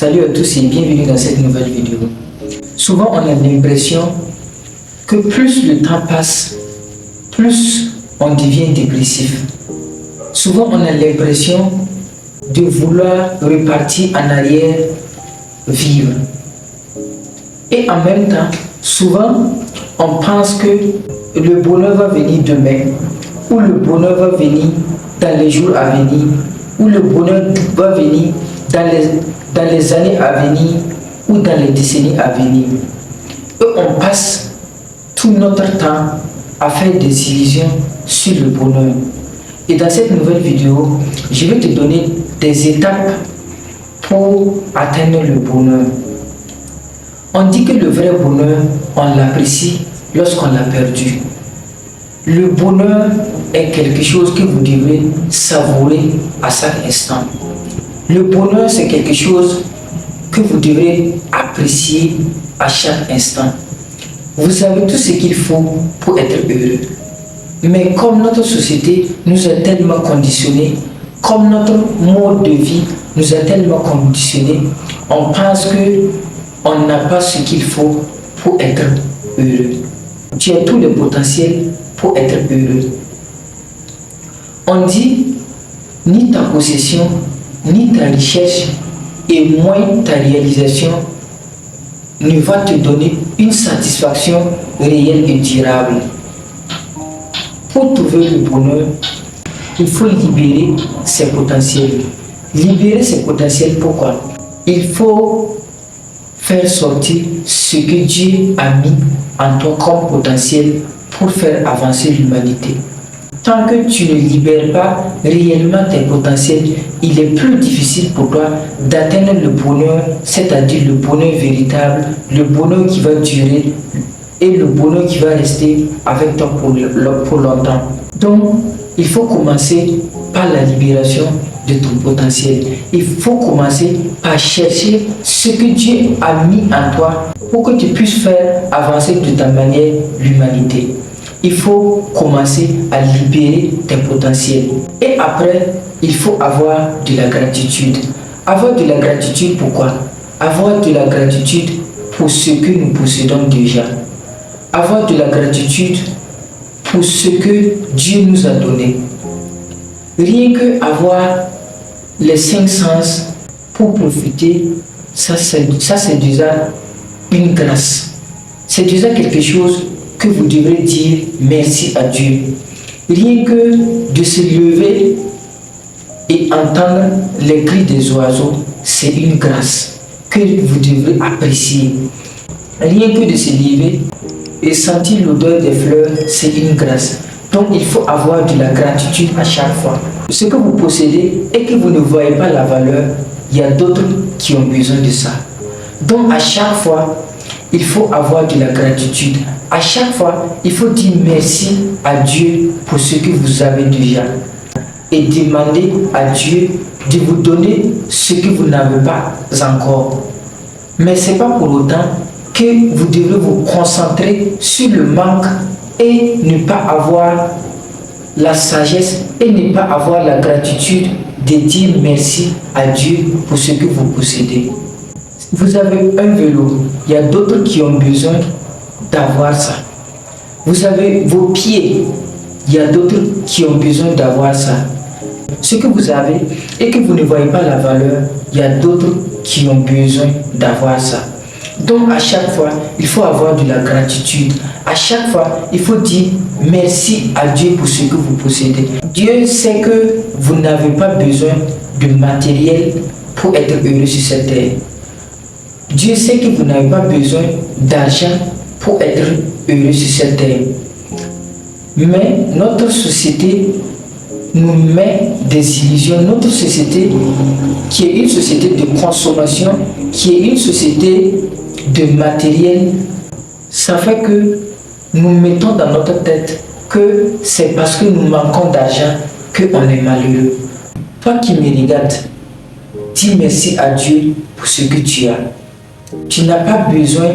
Salut à tous et bienvenue dans cette nouvelle vidéo. Souvent on a l'impression que plus le temps passe, plus on devient dépressif. Souvent on a l'impression de vouloir repartir en arrière, vivre. Et en même temps, souvent on pense que le bonheur va venir demain, ou le bonheur va venir dans les jours à venir, ou le bonheur va venir dans les années à venir ou dans les décennies à venir. Et on passe tout notre temps à faire des illusions sur le bonheur. Et dans cette nouvelle vidéo, je vais te donner des étapes pour atteindre le bonheur. On dit que le vrai bonheur, on l'apprécie lorsqu'on l'a perdu. Le bonheur est quelque chose que vous devez savourer à chaque instant. Le bonheur, c'est quelque chose que vous devrez apprécier à chaque instant. Vous avez tout ce qu'il faut pour être heureux. Mais comme notre société nous a tellement conditionnés, comme notre mode de vie nous a tellement conditionnés, on pense qu'on n'a pas ce qu'il faut pour être heureux. Tu as tout le potentiel pour être heureux. On dit, ni ta possession, ni ta richesse et moins ta réalisation ne va te donner une satisfaction réelle et durable. Pour trouver le bonheur, il faut libérer ses potentiels. Libérer ses potentiels, pourquoi? Il faut faire sortir ce que Dieu a mis en toi comme potentiel pour faire avancer l'humanité. Tant que tu ne libères pas réellement tes potentiels, il est plus difficile pour toi d'atteindre le bonheur, c'est-à-dire le bonheur véritable, le bonheur qui va durer et le bonheur qui va rester avec toi pour longtemps. Donc, il faut commencer par la libération de ton potentiel. Il faut commencer par chercher ce que Dieu a mis en toi pour que tu puisses faire avancer de ta manière l'humanité. Il faut commencer à libérer tes potentiels. Et après, il faut avoir de la gratitude. Avoir de la gratitude, pourquoi? Avoir de la gratitude pour ce que nous possédons déjà. Avoir de la gratitude pour ce que Dieu nous a donné. Rien que avoir les 5 sens pour profiter, ça c'est déjà une grâce. C'est déjà quelque chose que vous devrez dire merci à Dieu. Rien que de se lever et entendre les cris des oiseaux, c'est une grâce que vous devrez apprécier. Rien que de se lever et sentir l'odeur des fleurs, c'est une grâce. Donc il faut avoir de la gratitude à chaque fois. Ce que vous possédez et que vous ne voyez pas la valeur, il y a d'autres qui ont besoin de ça. Donc à chaque fois, il faut avoir de la gratitude. À chaque fois, il faut dire merci à Dieu pour ce que vous avez déjà. Et demander à Dieu de vous donner ce que vous n'avez pas encore. Mais ce n'est pas pour autant que vous devez vous concentrer sur le manque et ne pas avoir la sagesse et ne pas avoir la gratitude de dire merci à Dieu pour ce que vous possédez. Vous avez un vélo, il y a d'autres qui ont besoin d'avoir ça. Vous avez vos pieds, il y a d'autres qui ont besoin d'avoir ça. Ce que vous avez et que vous ne voyez pas la valeur, il y a d'autres qui ont besoin d'avoir ça. Donc à chaque fois, il faut avoir de la gratitude. À chaque fois, il faut dire merci à Dieu pour ce que vous possédez. Dieu sait que vous n'avez pas besoin de matériel pour être heureux sur cette terre. Dieu sait que vous n'avez pas besoin d'argent pour être heureux sur cette terre. Mais notre société nous met des illusions. Notre société, qui est une société de consommation, qui est une société de matériel, ça fait que nous mettons dans notre tête que c'est parce que nous manquons d'argent qu'on est malheureux. Toi qui me regardes, dis merci à Dieu pour ce que tu as. Tu n'as pas besoin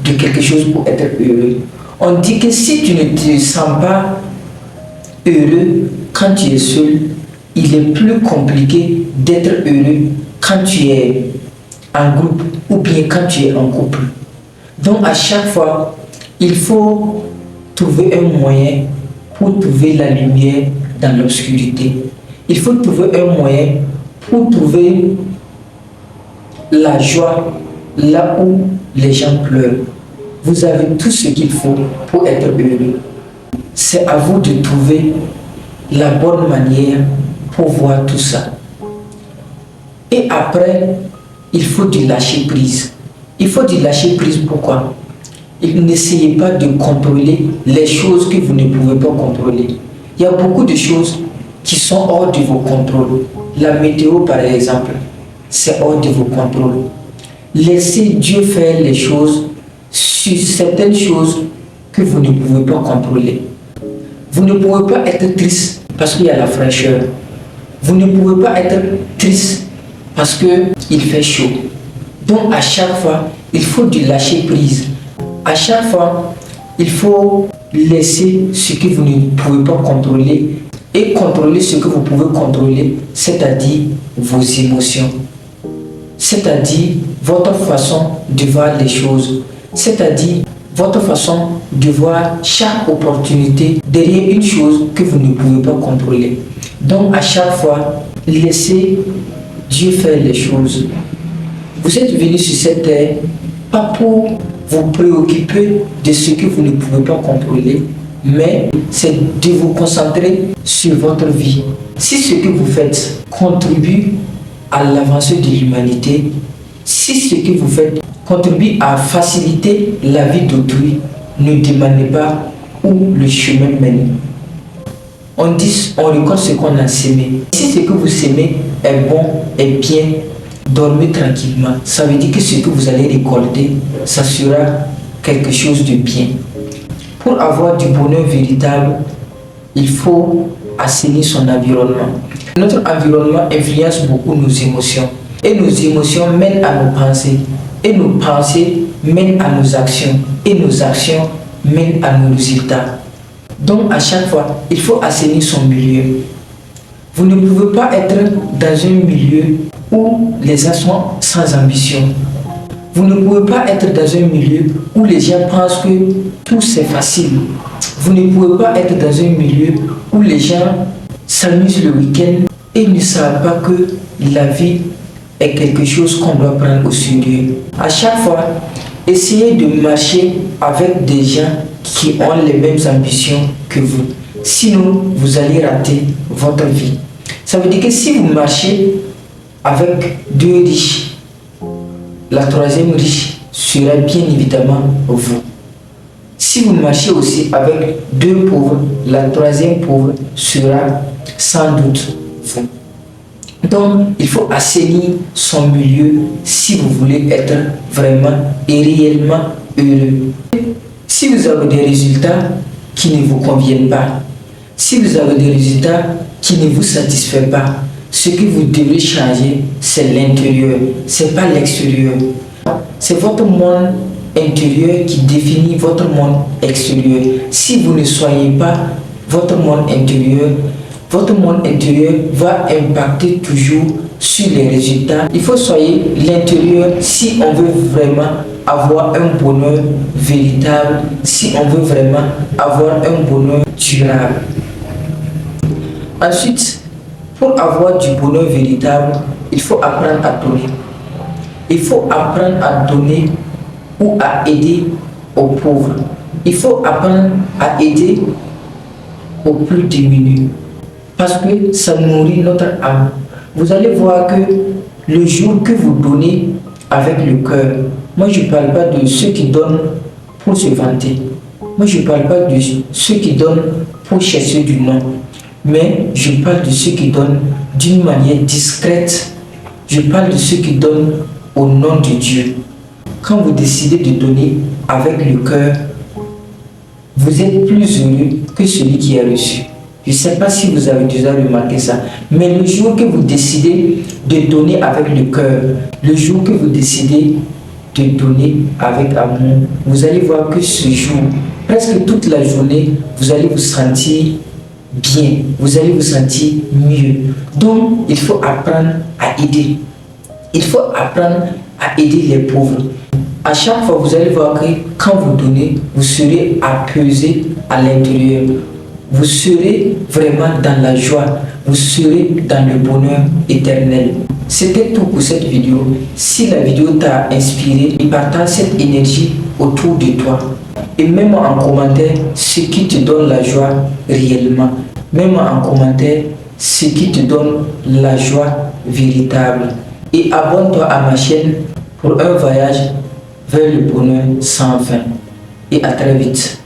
de quelque chose pour être heureux. On dit que si tu ne te sens pas heureux quand tu es seul, il est plus compliqué d'être heureux quand tu es en groupe ou bien quand tu es en couple. Donc à chaque fois, il faut trouver un moyen pour trouver la lumière dans l'obscurité. Il faut trouver un moyen pour trouver la joie là où les gens pleurent. Vous avez tout ce qu'il faut pour être heureux. C'est à vous de trouver la bonne manière pour voir tout ça. Et après, il faut du lâcher prise. Il faut du lâcher prise, pourquoi? N'essayez pas de contrôler les choses que vous ne pouvez pas contrôler. Il y a beaucoup de choses qui sont hors de vos contrôles. La météo, par exemple, c'est hors de vos contrôles. Laissez Dieu faire les choses sur certaines choses que vous ne pouvez pas contrôler. Vous ne pouvez pas être triste parce qu'il y a la fraîcheur. Vous ne pouvez pas être triste parce qu'il fait chaud. Donc à chaque fois, il faut du lâcher prise. À chaque fois, il faut laisser ce que vous ne pouvez pas contrôler et contrôler ce que vous pouvez contrôler, c'est-à-dire vos émotions, c'est-à-dire votre façon de voir les choses, c'est-à-dire votre façon de voir chaque opportunité derrière une chose que vous ne pouvez pas contrôler. Donc à chaque fois, laissez Dieu faire les choses. Vous êtes venu sur cette terre pas pour vous préoccuper de ce que vous ne pouvez pas contrôler, mais c'est de vous concentrer sur votre vie. Si ce que vous faites contribue à l'avancée de l'humanité, si ce que vous faites contribue à faciliter la vie d'autrui, ne demandez pas où le chemin mène. On récolte ce qu'on a sémé. Si ce que vous sémez est bon, est bien, dormez tranquillement. Ça veut dire que ce que vous allez récolter, ça sera quelque chose de bien. Pour avoir du bonheur véritable, il faut assainir son environnement. Notre environnement influence beaucoup nos émotions. Et nos émotions mènent à nos pensées. Et nos pensées mènent à nos actions. Et nos actions mènent à nos résultats. Donc à chaque fois, il faut assainir son milieu. Vous ne pouvez pas être dans un milieu où les gens sont sans ambition. Vous ne pouvez pas être dans un milieu où les gens pensent que tout c'est facile. Vous ne pouvez pas être dans un milieu où les gens s'amusent le week-end et ne savent pas que la vie est quelque chose qu'on doit prendre au sérieux. À chaque fois, essayez de marcher avec des gens qui ont les mêmes ambitions que vous. Sinon, vous allez rater votre vie. Ça veut dire que si vous marchez avec deux riches, la troisième riche sera bien évidemment vous. Si vous marchez aussi avec deux pauvres, la troisième pauvre sera sans doute vous. Donc, il faut assainir son milieu si vous voulez être vraiment et réellement heureux. Si vous avez des résultats qui ne vous conviennent pas, si vous avez des résultats qui ne vous satisfont pas, ce que vous devez changer, c'est l'intérieur, c'est pas l'extérieur. C'est votre monde intérieur qui définit votre monde extérieur. Si vous ne soyez pas votre monde intérieur va impacter toujours sur les résultats. Il faut soyez l'intérieur si on veut vraiment avoir un bonheur véritable, si on veut vraiment avoir un bonheur durable. Ensuite, pour avoir du bonheur véritable, il faut apprendre à donner. Il faut apprendre à donner ou à aider aux pauvres. Il faut apprendre à aider aux plus démunis. Parce que ça nourrit notre âme. Vous allez voir que le jour que vous donnez avec le cœur, moi je ne parle pas de ceux qui donnent pour se vanter. Moi je ne parle pas de ceux qui donnent pour chercher du nom. Mais je parle de ceux qui donnent d'une manière discrète. Je parle de ceux qui donnent au nom de Dieu. Quand vous décidez de donner avec le cœur, vous êtes plus heureux que celui qui a reçu. Je ne sais pas si vous avez déjà remarqué ça, mais le jour que vous décidez de donner avec le cœur, le jour que vous décidez de donner avec amour, vous allez voir que ce jour, presque toute la journée, vous allez vous sentir bien, vous allez vous sentir mieux. Donc, il faut apprendre à aider. Il faut apprendre à aider les pauvres. À chaque fois, vous allez voir que quand vous donnez, vous serez apaisé à l'intérieur. Vous serez vraiment dans la joie. Vous serez dans le bonheur éternel. C'était tout pour cette vidéo. Si la vidéo t'a inspiré, partage cette énergie autour de toi. Et mets-moi en commentaire ce qui te donne la joie réellement. Mets-moi en commentaire ce qui te donne la joie véritable. Et abonne-toi à ma chaîne pour un voyage vers le bonheur sans fin. Et à très vite.